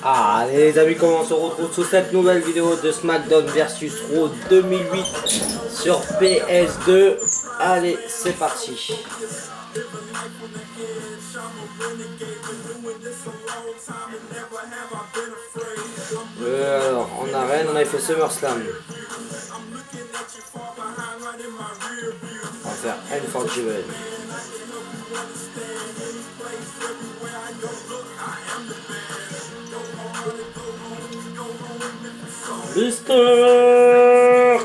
Ah, allez les amis, comment on se retrouve sur cette nouvelle vidéo de Smackdown versus Raw 2008 sur PS2. Allez, c'est parti. Alors, en arène, on avait fait SummerSlam. On va faire Entrée.Finisher. Mr.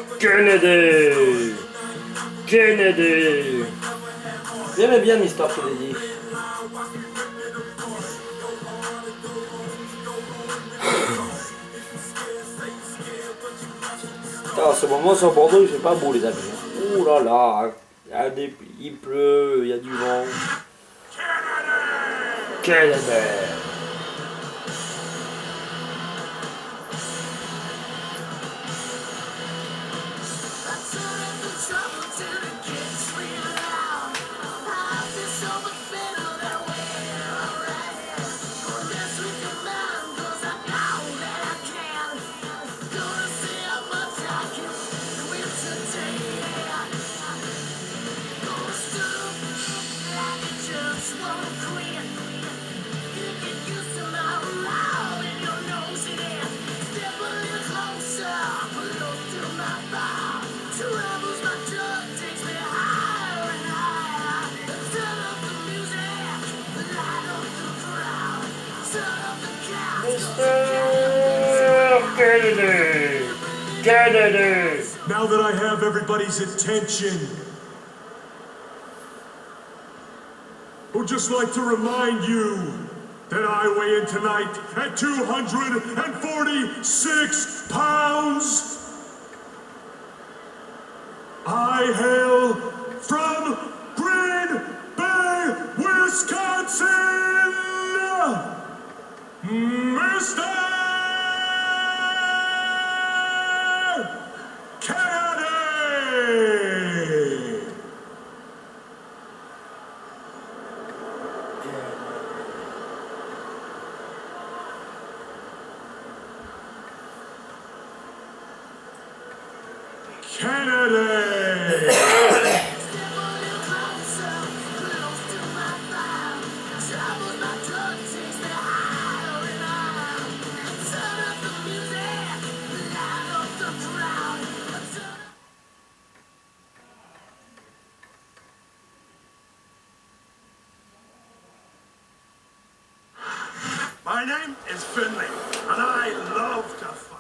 Kennedy. J'aimais bien Mr. Kennedy. À ce moment sur Bordeaux il fait pas beau les amis. Ouh là là, il pleut, il y a du vent. Kennedy. Kennedy. Now that I have everybody's attention, I would just like to remind you that I weigh in tonight at 246 pounds. I hail from Green Bay, Wisconsin, Mr. My name is Finley, and I love to fight.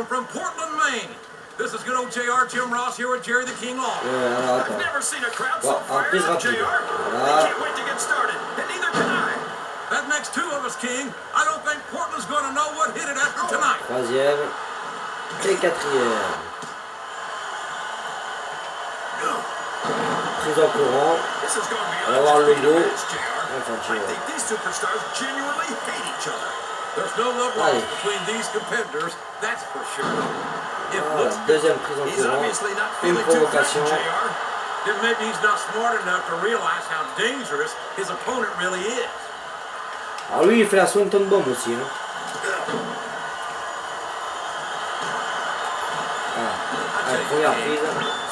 From Portland, Maine. This is good old JR, Jim Ross here with Jerry the King Law. I've never seen a crowd so fired up, JR. They can't wait to get started, and neither can I. That makes two of us, King. I don't think Portland's going to know what hit it after tonight. Troisième et quatrième. Prise en courant. On va voir le logo. I think these superstars genuinely hate each other. There's no love lost between these competitors, that's for sure. Deuxième prise en courant, une provocation. Then maybe he's not smart enough to realize how dangerous his opponent really is. Alors lui il fait la Swanton Bomb aussi. Hein. Allez, première prise.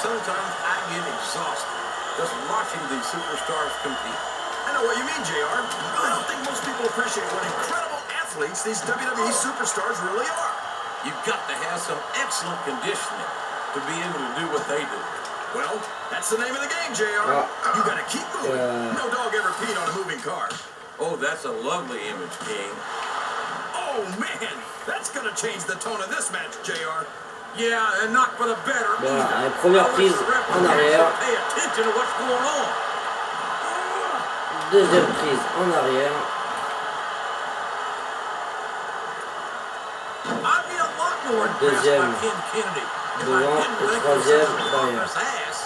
Sometimes I get exhausted just watching these superstars compete. I know what you mean, JR. I don't think most people appreciate what incredible athletes these WWE superstars really are. You've got to have some excellent conditioning to be able to do what they do. Well, that's the name of the game, JR. You got to keep moving. No dog ever peed on a moving car. Oh, that's a lovely image, King. Oh, man, that's going to change the tone of this match, JR. Yeah, and not for the better. Voilà, première prise en arrière. Pay attention to what's going on. Deuxième prise en arrière. I'd be a lot more impressed Deuxième by Ken Kennedy if I devant didn't et think troisième he was such a derrière. pompous ass.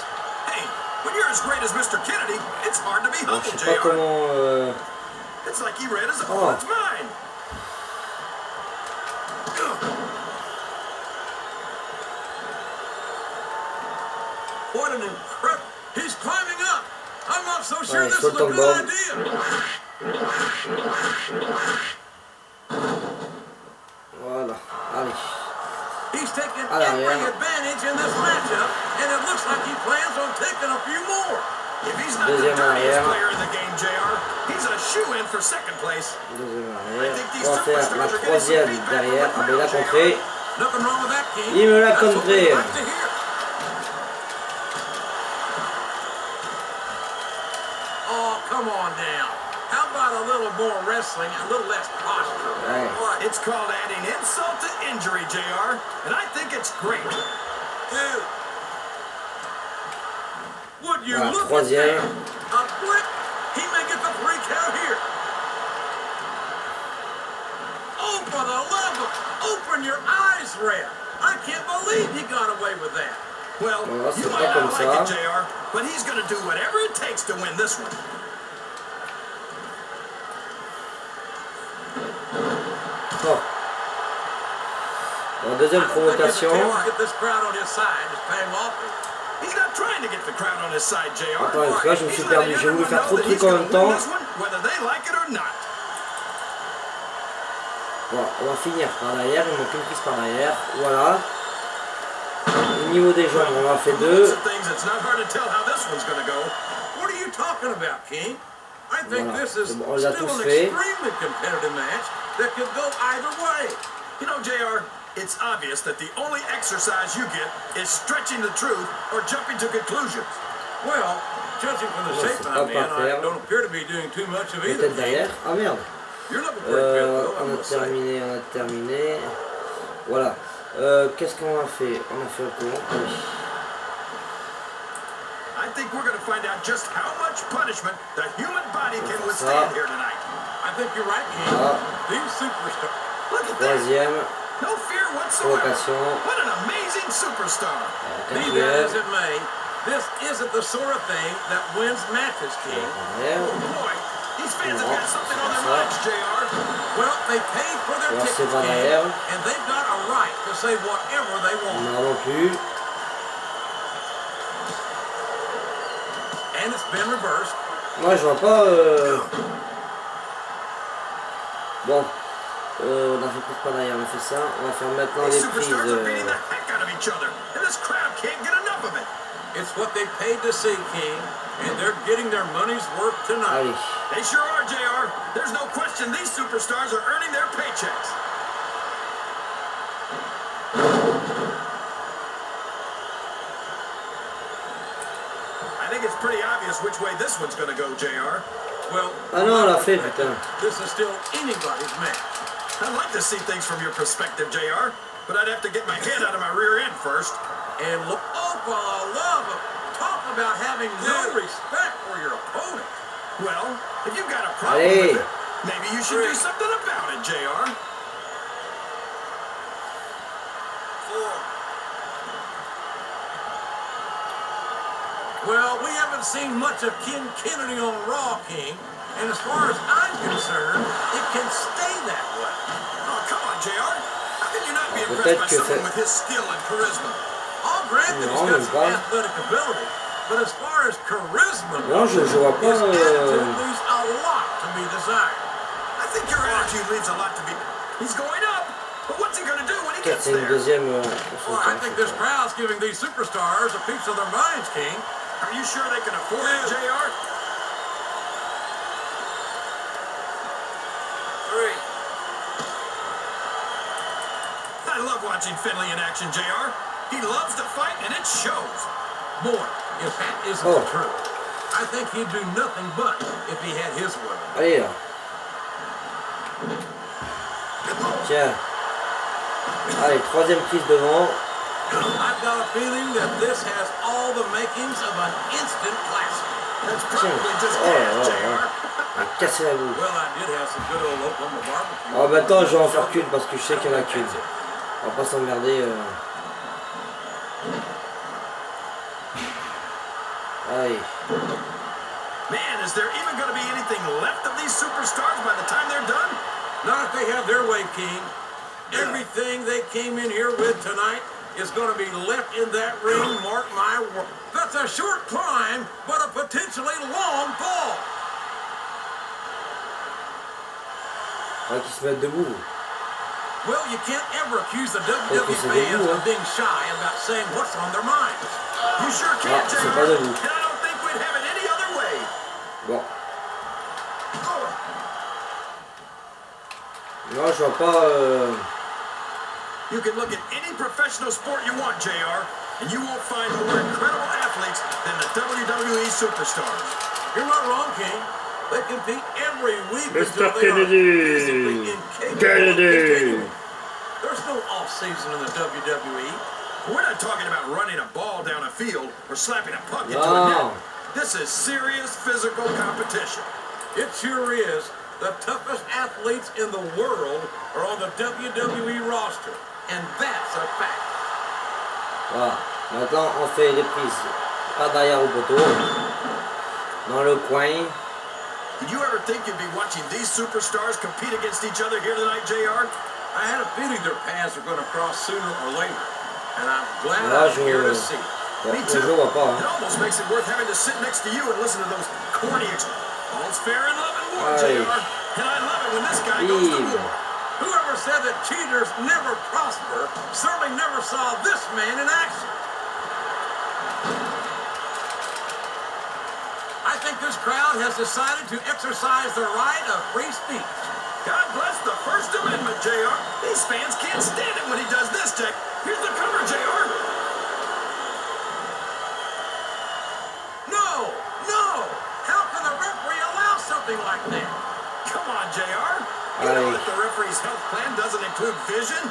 Hey, when you're as great as Mr. Kennedy, it's hard to be Alors, humble, je sais pas JR. comment... It's like he read his Oh. opponent's mind. What an incredible... He's climbing up. I'm not so sure Ouais, this is saute a dans le good bord. idea. Voilà, allez. He's taking À l'arrière. every advantage in this matchup, and it looks like he plans on taking a few more. If he's not the Deuxième dirtiest arrière. player in the game, JR, he's a shoe-in for second place. Deuxième arrière. On va faire la troisième derrière. Ah ben il a contré. Nothing wrong with that, King. Il me l'a That's what contré. we like to hear. Oh, come on now. How about a little more wrestling and a little less posture? Ouais. It's called adding insult to injury, JR, and I think it's great. Dude. Would you Voilà, look troisième. at that? A blip. He may get the 3 count here. Oh, for the love of... Open your eyes, Red. I can't believe he got away with that. Well, Voilà, you c'est might pas not comme like ça. it, JR, but he's going to do whatever it takes to win this one. Oh. Bon, deuxième provocation. He's not trying to get the crowd on his side, JR. Attends, parce que là je me suis perdu. J'ai voulu faire trop de trucs en même temps. Whether they like it or not. Bon, on va finir par derrière. Il manque une prise par derrière. Voilà. Au niveau des jambes, on en a fait 2. It's not hard to tell how this one's going to go. What are you talking about, King? I think Voilà. this is Bon, on les a still tous an fait. extremely competitive match that could go either way. You know, JR, it's obvious that the only exercise you get is stretching the truth or jumping to conclusions. Well, judging from the shape I'm in, I don't appear to be doing too much of either. Peut-être derrière. Ah merde. You're looking pretty good, though, I On a must say. terminé, on a terminé. Voilà. Qu'est-ce qu'on a fait? On a fait comment? Oui. I think we're going to find out just how much punishment the human body can withstand here tonight. I think you're right, King. These superstars. Look at that. Troisième. No fear whatsoever. Provocation. What an amazing superstar. Be that Quatrième. as it may, this isn't the sort of thing that wins matches, King. Derrière. Oh boy, these fans have got something on their Ça. minds, JR. Well, they paid for their Là, c'est tickets, pas King, derrière. and they've got a right to say whatever they want. Non, non plus. And it's been reversed. Moi, je vois pas... Bon. On a fait prise par derrière, on a fait ça. On va faire maintenant These les prises... superstars are beating the heck out of each other, and this crowd can't get enough of it. It's what they paid to see, King, and they're getting their money's worth tonight. Allez. They sure are, JR. There's no question these superstars are earning their paychecks. I think it's pretty obvious which way this one's going to go, JR. Well, Ah non, on l'a fait, putain. this is still anybody's match. I'd like to see things from your perspective, JR, but I'd have to get my head out of my rear end first. And look, oh, for the love of... Talk about having no respect for your opponent. Well, if you've got a problem Allez. with it, maybe you should do something about it, JR. 4. Well, we haven't seen much of Ken Kennedy on Raw, King, and as far as I'm concerned, it can stay that way. Oh, come on, JR. How can you not be impressed by someone with his skill and charisma? I'll grant that he's got some athletic ability, but as far as charisma, Non, je vois pas... his attitude leaves a lot to be desired. I think your attitude leaves a lot to be... He's going up, but what's he going to do when he gets C'est une there? deuxième... Well, I think this crowd's giving these superstars a piece of their minds, King. Are you sure they can afford it, JR? 3. I love watching Finley in action, JR. He loves to fight, and it shows. Boy, if that isn't the truth, I think he'd do nothing but if he had his way. Allez, là. Tiens. Allez, troisième prise devant. I've got a feeling that this has all the makings of an instant classic. Tiens. Oh là là. Elle a cassé la boue. Oh, maintenant je vais en faire qu'une parce que je sais qu'il y en a qu'une. On va pas s'emmerder. Allez. Man, is there even going to be anything left of these superstars by the time they're done? Not if they have their way, King. Everything they came in here with tonight is going to be left in that ring, mark my word. That's a short climb, but a potentially long fall. Ouais, qu'ils se mettent debout. Well, you can't ever accuse the WWE fans of being shy about saying what's on their minds. You sure can't, c'est pas debout. and I don't think we'd have it any other way. Bon. Non, je vois pas... You can look at any professional sport you want, JR, and you won't find more incredible athletes than the WWE superstars. You're not wrong, King. They compete every week Mr. until they Kennedy. are physically incapable of continuing. There's no off-season in the WWE. We're not talking about running a ball down a field or slapping a puck into a net. This is serious physical competition. It sure is. The toughest athletes in the world are on the WWE roster, and that's a fact. Voilà. Maintenant, on fait les prises. Pas derrière au poteau. Dans le coin. Did you ever think you'd be watching these superstars compete against each other here tonight, JR? I had a feeling their paths are going to cross sooner or later, and I'm glad I'm here to see. Me too. It almost makes it worth having to sit next to you and listen to those corny all's fair in love and war, JR. And I love it when this guy goes to war. Whoever said that cheaters never prosper certainly never saw this man in action. I think this crowd has decided to exercise their right of free speech. God bless the First Amendment, JR. These fans can't stand it when he does this, Jack. Here's the cover, JR. No! How can the referee allow something like that? Come on, JR. You know that the referee's health plan doesn't include vision?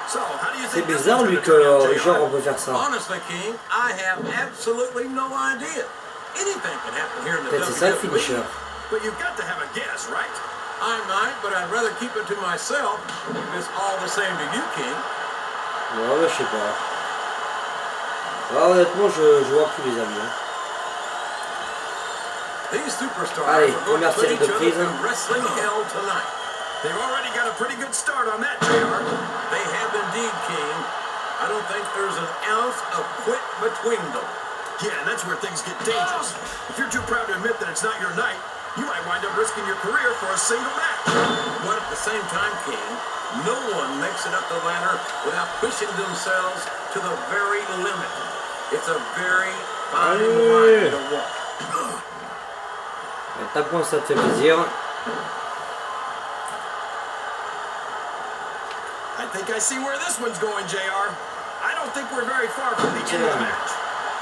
So, how do you C'est think bizarre lui que genre on peut faire ça. Honestly, King, I have absolutely no idea. Anything can happen here in the WWE. C'est ça le finisher. But you've got to have a guess, right? I might, but I'd rather keep it to myself. If it's all the same to you, King. Ouais, je sais pas. Alors, honnêtement, je vois plus les amis. These superstars Allez, are going to première put série each de other prises. through wrestling hell tonight. They've already got a pretty good start on that, JR. They have indeed, King. I don't think there's an ounce of quit between them. Yeah, and that's where things get dangerous. If you're too proud to admit that it's not your night, you might wind up risking your career for a single match. But at the same time, King, no one makes it up the ladder without pushing themselves to the very limit. It's a very fine line to walk. Tape-moi, ça te fait plaisir. I think I see where this one's going, JR. I don't think we're very far from the end of the match.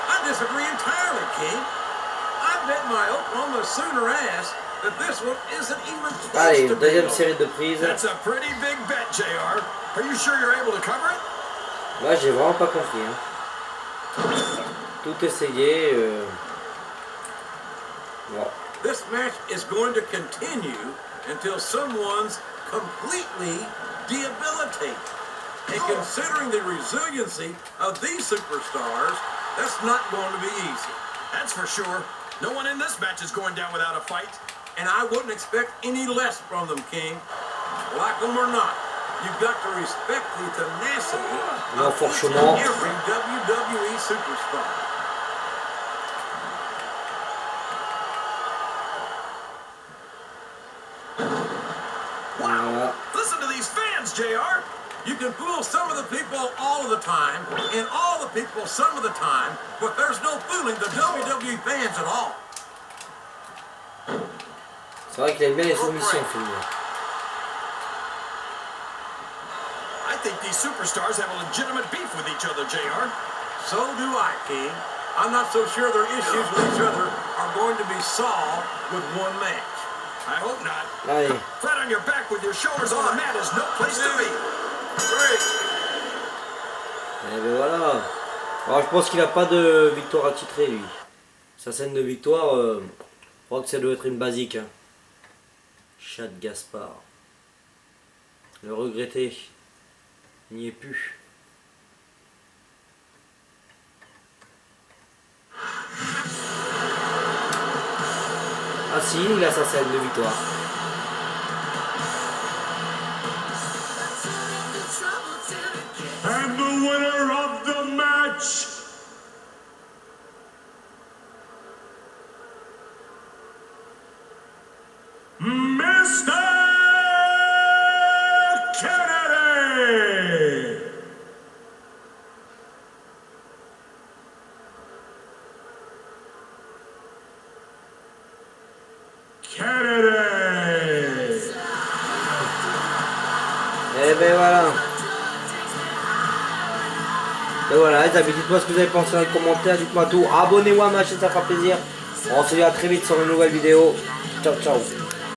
I disagree entirely, King. I bet my Oklahoma Sooner ass that this one isn't even close Allez, to deuxième being série de prises. That's a pretty big bet, JR. Are you sure you're able to cover it? Là, j'ai vraiment pas compris. Hein. Tout essayé. Bon. This match is going to continue until someone's completely debilitated. And considering the resiliency of these superstars, that's not going to be easy. That's for sure. No one in this match is going down without a fight. And I wouldn't expect any less from them, King. Like them or not, you've got to respect the tenacity of each and every WWE superstar. Wow! Listen to these fans, JR! You can fool some of the people all of the time, and all the people some of the time, but there's no fooling the WWE fans at all. C'est vrai qu'il aime bien les soumissions, finalement. I think these superstars have a legitimate beef with each other, JR. So do I, King. I'm not so sure their issues with each other are going to be solved with one match. I hope not. Allez. Flat on your back with your shoulders on the mat is no place to be. 3. Et ben voilà. Alors je pense qu'il a pas de victoire à titrer lui. Sa scène de victoire, je crois que ça doit être une basique. Hein. Chat Gaspard. Le regretter. Il n'y est plus. Ah si, il a sa scène de victoire. And the winner of the match, Mr. Kennedy! Kennedy! Et ben voilà. Et voilà les amis, dites-moi ce que vous avez pensé dans les commentaires, dites-moi tout. Abonnez-vous à ma chaîne, ça fera plaisir. On se dit à très vite sur une nouvelle vidéo. Ciao ciao.